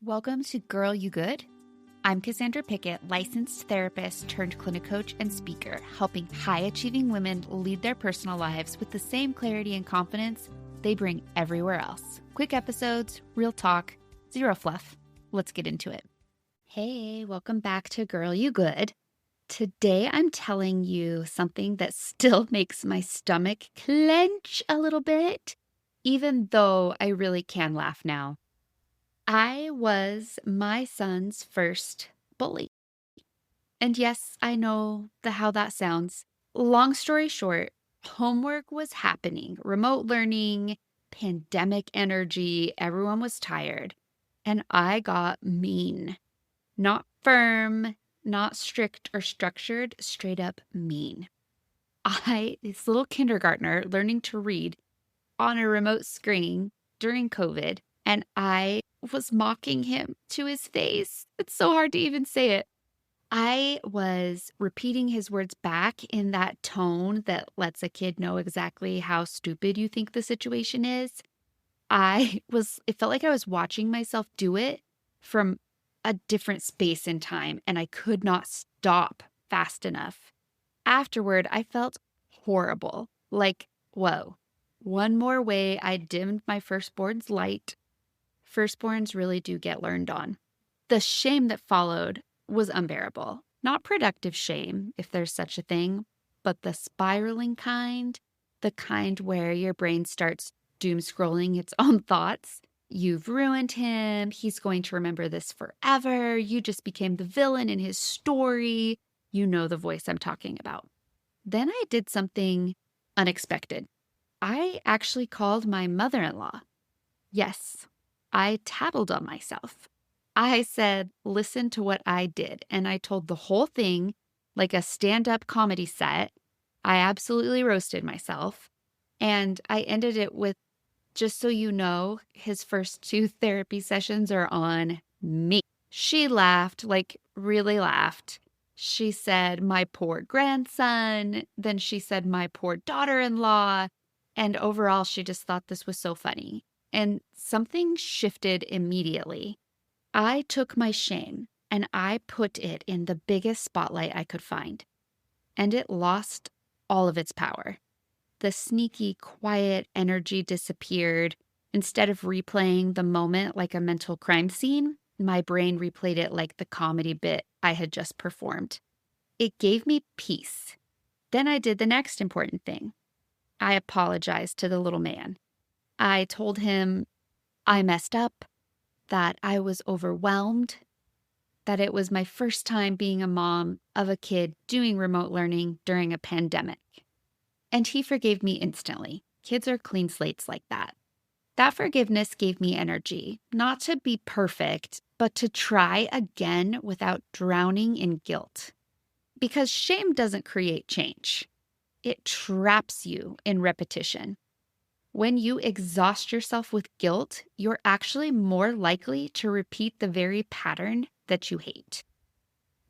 Welcome to Girl You Good. I'm Cassandra, licensed therapist turned clinic coach and speaker, helping high-achieving women lead their personal lives with the same clarity and confidence they bring everywhere else. Quick episodes, real talk, zero fluff. Let's get into it. Hey, welcome back to Girl You Good. Today I'm telling you something that still makes my stomach clench a little bit, even though I really can laugh now. I was my son's first bully. And yes, I know how that sounds. Long story short, homework was happening, remote learning, pandemic energy, everyone was tired. And I got mean. Not firm, not strict or structured, straight up mean. This little kindergartner learning to read on a remote screen during COVID, and I was mocking him to his face. It's so hard to even say it. I was repeating his words back in that tone that lets a kid know exactly how stupid you think the situation is. It felt like I was watching myself do it from a different space and time, and I could not stop fast enough. Afterward, I felt horrible. Like, whoa, one more way I dimmed my firstborn's light. Firstborns really do get learned on. The shame that followed was unbearable. Not productive shame, if there's such a thing, but the spiraling kind, the kind where your brain starts doom scrolling its own thoughts. You've ruined him. He's going to remember this forever. You just became the villain in his story. You know the voice I'm talking about. Then I did something unexpected. I actually called my mother-in-law. Yes, I tattled on myself. I said, listen to what I did. And I told the whole thing like a stand-up comedy set. I absolutely roasted myself. And I ended it with, just so you know, his first 2 therapy sessions are on me. She laughed, like really laughed. She said, my poor grandson. Then she said, my poor daughter-in-law. And overall, she just thought this was so funny. And something shifted immediately. I took my shame and I put it in the biggest spotlight I could find. And it lost all of its power. The sneaky, quiet energy disappeared. Instead of replaying the moment like a mental crime scene, my brain replayed it like the comedy bit I had just performed. It gave me peace. Then I did the next important thing. I apologized to the little man. I told him I messed up, that I was overwhelmed, that it was my first time being a mom of a kid doing remote learning during a pandemic. And he forgave me instantly. Kids are clean slates like that. That forgiveness gave me energy, not to be perfect, but to try again without drowning in guilt. Because shame doesn't create change. It traps you in repetition. When you exhaust yourself with guilt, you're actually more likely to repeat the very pattern that you hate.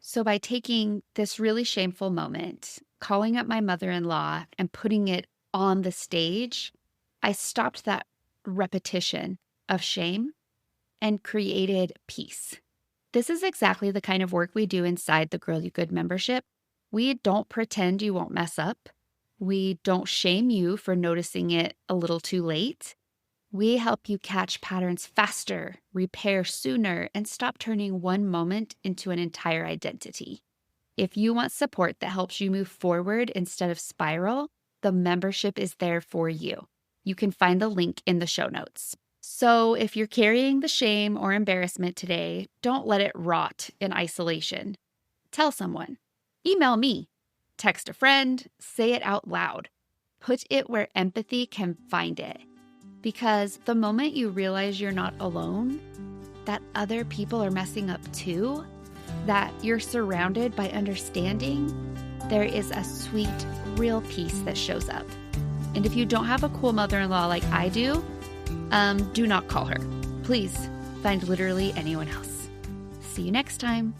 So by taking this really shameful moment, calling up my mother-in-law and putting it on the stage, I stopped that repetition of shame and created peace. This is exactly the kind of work we do inside the Girl You Good membership. We don't pretend you won't mess up. We don't shame you for noticing it a little too late. We help you catch patterns faster, repair sooner, and stop turning one moment into an entire identity. If you want support that helps you move forward instead of spiral, the membership is there for you. You can find the link in the show notes. So if you're carrying the shame or embarrassment today, don't let it rot in isolation. Tell someone. Email me. Text a friend, say it out loud. Put it where empathy can find it. Because the moment you realize you're not alone, that other people are messing up too, that you're surrounded by understanding, there is a sweet, real peace that shows up. And if you don't have a cool mother-in-law like I do not call her. Please find literally anyone else. See you next time.